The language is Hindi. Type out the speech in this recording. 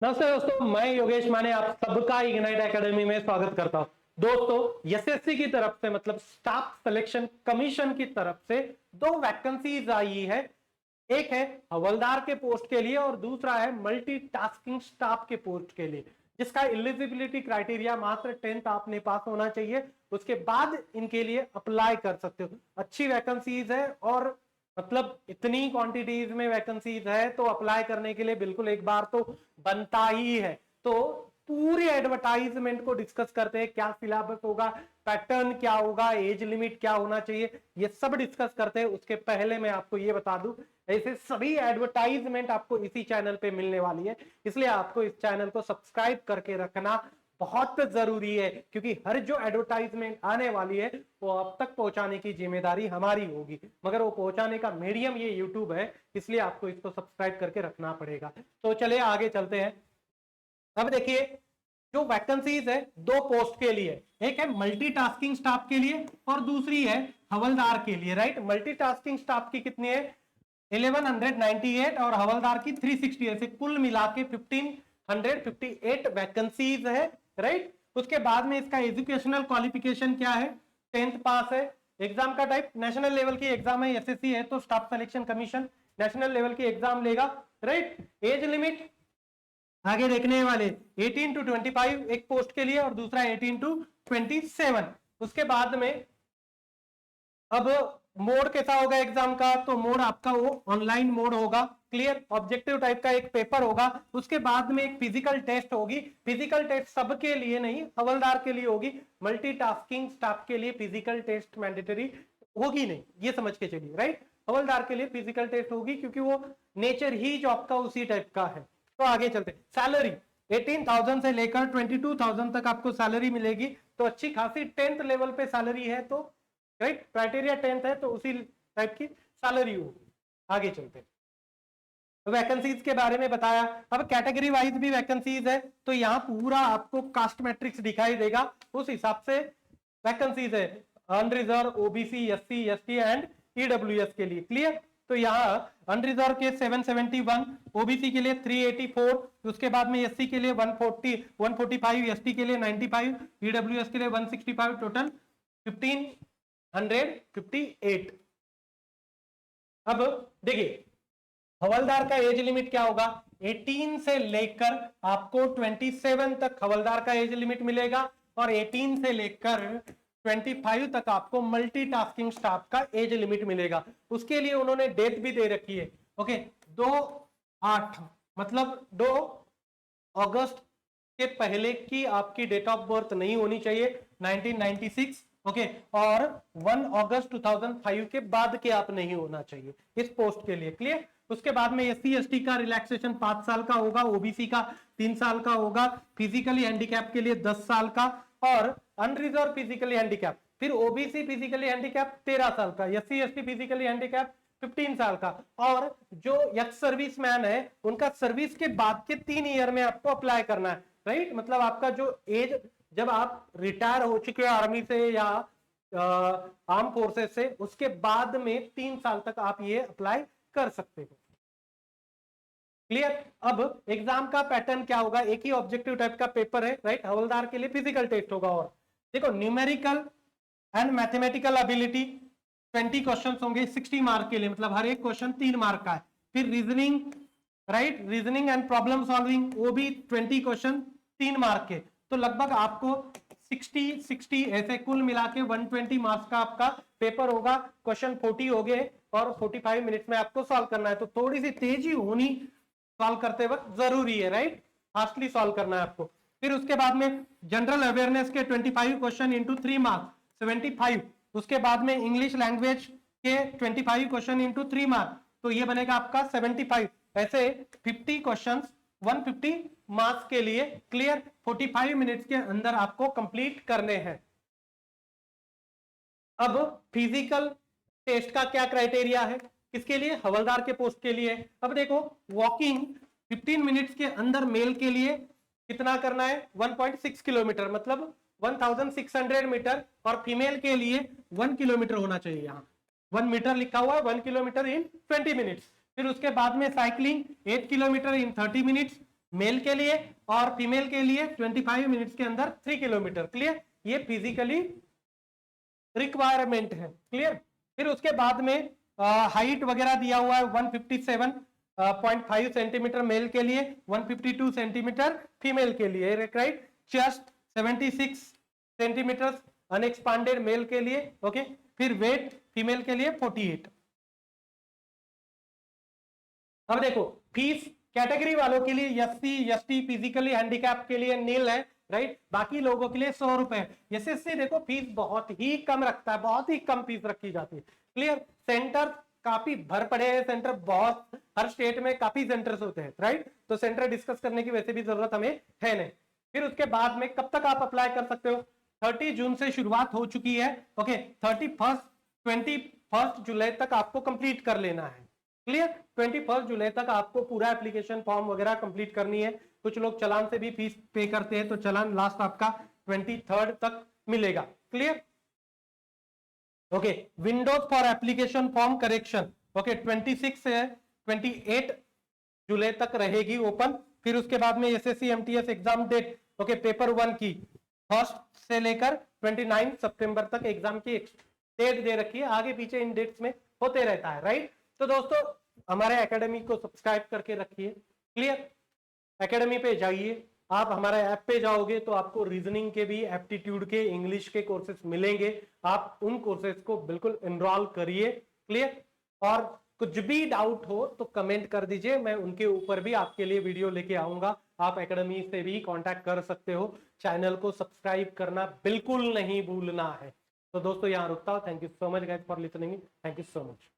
नमस्ते दोस्तों, मैं योगेश माने आप सबका इग्नाइट एकेडमी में स्वागत करता हूं। दोस्तों, एसएससी की तरफ से मतलब स्टाफ सिलेक्शन कमीशन की तरफ से दो वैकेंसीज आई है। एक है हवलदार के पोस्ट के लिए और दूसरा है मल्टीटास्किंग स्टाफ के पोस्ट के लिए, जिसका एलिजिबिलिटी क्राइटेरिया मात्र 10th आपने पास होना चाहिए। उसके बाद इनके लिए अप्लाई कर सकते हो। अच्छी वैकेंसीज है और मतलब इतनी क्वांटिटीज में वैकेंसीज है तो अप्लाई करने के लिए बिल्कुल एक बार तो बनता ही है। तो पूरी एडवर्टाइजमेंट को डिस्कस करते हैं, क्या सिलेबस होगा, पैटर्न क्या होगा, एज लिमिट क्या होना चाहिए, ये सब डिस्कस करते हैं। उसके पहले मैं आपको ये बता दूं, ऐसे सभी एडवर्टाइजमेंट आपको इसी चैनल पे मिलने वाली है, इसलिए आपको इस चैनल को सब्सक्राइब करके रखना बहुत जरूरी है, क्योंकि हर जो एडवर्टाइजमेंट आने वाली है वो अब तक पहुंचाने की जिम्मेदारी हमारी होगी, मगर वो पहुंचाने का मीडियम ये यूट्यूब है, इसलिए आपको इसको सब्सक्राइब करके रखना पड़ेगा। तो चलिए आगे चलते हैं। अब देखिए, जो वैकेंसीज है दो पोस्ट के लिए, एक है मल्टीटास्किंग स्टाफ के लिए और दूसरी है हवलदार के लिए। राइट, मल्टीटास्किंग स्टाफ की कितनी है 1198 और हवलदार की 360 है, कुल मिला के 1558 वैकेंसीज है। राइट, उसके बाद में इसका एजुकेशनल क्वालिफिकेशन क्या है, 10th पास है। एग्जाम का टाइप नेशनल लेवल की एग्जाम है, एसएससी है तो staff selection commission national level की एग्जाम लेगा। राइट, एज लिमिट आगे देखने वाले 18 to 25 एक पोस्ट के लिए और दूसरा 18 to 27। उसके बाद में अब मोड कैसा होगा एग्जाम का, तो मोड आपका वो ऑनलाइन मोड होगा। क्लियर, ऑब्जेक्टिव टाइप का एक पेपर होगा। उसके बाद में एक फिजिकल टेस्ट होगी। फिजिकल टेस्ट सबके लिए नहीं, हवलदार के लिए होगी। मल्टीटास्किंग स्टाफ के लिए फिजिकल टेस्ट मैंडेटरी होगी नहीं, ये समझ के चलिए। राइट, हवलदार के लिए फिजिकल टेस्ट होगी क्योंकि वो नेचर ही जॉब का उसी टाइप का है। तो आगे चलते, सैलरी 18,000 से लेकर 22,000 तक आपको सैलरी मिलेगी। तो अच्छी खासी 10th लेवल पे सैलरी है, तो राइट क्राइटेरिया 10th है तो उसी टाइप की सैलरी होगी। आगे चलते, वैकेंसीज के बारे में बताया। अब कैटेगरी वाइज भी वैकेंसीज है, तो यहाँ पूरा आपको कास्ट मैट्रिक्स दिखाई देगा, उस हिसाब से वैकेंसीज है unreserved, OBC, SC, ST and EWS के लिए। क्लियर, तो यहाँ अनरिजर्व के 771, ओबीसी के लिए 384, उसके बाद में एससी के लिए 140 145, एसटी के लिए 95, ईडब्ल्यूएस के लिए 165, टोटल 1558। अब देखिए, हवलदार का एज लिमिट क्या होगा, 18 से लेकर आपको 27 तक हवलदार का एज लिमिट मिलेगा और 18 से लेकर 25 तक आपको मल्टीटास्किंग स्टाफ का एज लिमिट मिलेगा। उसके लिए उन्होंने डेट भी दे रखी है। ओके, 2/8 मतलब 2 अगस्त के पहले की आपकी डेट ऑफ बर्थ नहीं होनी चाहिए 1996। ओके, और 1 अगस्त 2005 के बाद के आप नहीं होना चाहिए इस पोस्ट के लिए। क्लियर, उसके बाद में एससी एसटी का रिलैक्सेशन 5 साल का होगा, ओबीसी का 3 साल का होगा, फिजिकली हैंडीकैप के लिए 10 साल का और अनरिजर्व फिजिकली हैंडीकैप, फिर ओबीसी फिजिकली हैंडीकैप 13 साल का, एससी एसटी फिजिकली हैंडीकैप 15 साल का, और जो एक्स सर्विस मैन है उनका सर्विस के बाद के 3 ईयर में आपको अप्लाई करना है। राइट, मतलब आपका जो एज, जब आप रिटायर हो चुके हो आर्मी से या आर्म फोर्सेस से, उसके बाद में 3 साल तक आप ये अप्लाई कर सकते हो। क्लियर, अब एग्जाम का पैटर्न क्या होगा, एक ही ऑब्जेक्टिव टाइप का पेपर है। राइट, हवलदार के लिए फिजिकल टेस्ट होगा और देखो numerical and mathematical ability 20 question होंगे 60 मार्क के लिए, मतलब हर एक क्वेश्चन 3 मार्क का है। फिर reasoning, right, reasoning and problem solving, वो भी 20 क्वेश्चन 3 मार्क के। तो लगभग आपको 60 ऐसे कुल मिला के 120 मार्क्स का आपका पेपर होगा। क्वेश्चन 40 हो गए और 45 मिनट्स में आपको सॉल्व करना है, तो थोड़ी सी तेजी होनी सॉल्व करते वक्त जरूरी है। राइट, फास्टली सॉल्व करना है आपको। फिर उसके बाद में जनरल अवेयरनेस के 25 क्वेश्चन इंटू 3 मार्क्स 75। उसके बाद में इंग्लिश लैंग्वेज के 25 क्वेश्चन इंटू 3 मार्क्स, तो ये बनेगा आपका 75। ऐसे 50 क्वेश्चन 150 मार्क्स के लिए। क्लियर, 45 मिनट्स के अंदर आपको कंप्लीट करने हैं। अब फिजिकल टेस्ट का क्या क्राइटेरिया है, किसके लिए, हवलदार के पोस्ट के लिए। अब देखो, वॉकिंग 15 मिनट्स के अंदर मेल के लिए कितना करना है 1.6 किलोमीटर, मतलब 1600 मीटर, और फीमेल के लिए 1 किलोमीटर होना चाहिए। यहाँ 1 मीटर लिखा हुआ है, 1 किलोमीटर इन 20 मिनट्स। फिर उसके बाद में cycling 8 kilometre in 30 minutes. Male के लिए, और फीमेल के लिए 25 मिनट्स के अंदर 3 किलोमीटर। क्लियर, ये फिजिकली रिक्वायरमेंट है। क्लियर, फिर उसके बाद में हाइट वगैरह दिया हुआ है 157.5 सेंटीमीटर मेल के लिए, 152 सेंटीमीटर फीमेल के लिए, राइट। चेस्ट 76 सेंटीमीटर अनएक्सपांडेड मेल के लिए, ओके। फिर वेट फीमेल के लिए 48। अब देखो फीस कैटेगरी वालों के लिए एससी एसटी फिजिकली हैंडीकैप के लिए नील है, राइट। बाकी लोगों के लिए 100 रुपए। एसएससी देखो फीस बहुत ही कम रखता है, बहुत ही कम फीस रखी जाती है। क्लियर, सेंटर काफी भर पड़े हैं, सेंटर बहुत, हर स्टेट में काफी सेंटर्स होते हैं, राइट। तो सेंटर डिस्कस करने की वैसे भी जरूरत हमें है नहीं। फिर उसके बाद में कब तक आप अप्लाई कर सकते हो, 30 जून से शुरुआत हो चुकी है, ओके। 21 जुलाई तक आपको कंप्लीट कर लेना है। क्लियर, 21 जुलाई तक आपको पूरा एप्लीकेशन फॉर्म वगैरह कंप्लीट करनी है। कुछ लोग चालान से भी फीस पे करते हैं, तो चालान लास्ट आपका 23 तक मिलेगा। Clear, okay. Windows for application form correction, okay, 26 से 28 जुलाई तक रहेगी ओपन। फिर उसके बाद में SSC MTS exam date, okay, paper 1 की 1 से लेकर 29 सितंबर तक एग्जाम की डेट दे रखी है। आगे पीछे इन डेट्स में होते रहता है, राइट। तो दोस्तों हमारे एकेडमी को सब्सक्राइब करके रखिए। क्लियर, एकेडमी पे जाइए, आप हमारे ऐप पे जाओगे तो आपको रीजनिंग के भी, एप्टीट्यूड के, इंग्लिश के कोर्सेज मिलेंगे। आप उन कोर्सेज को बिल्कुल एनरोल करिए। क्लियर, और कुछ भी डाउट हो तो कमेंट कर दीजिए, मैं उनके ऊपर भी आपके लिए वीडियो लेके आऊंगा। आप एकेडमी से भी कांटेक्ट कर सकते हो। चैनल को सब्सक्राइब करना बिल्कुल नहीं भूलना है। तो दोस्तों यहाँ रुकता हूं। Thank you so much guys for listening. Thank you so much.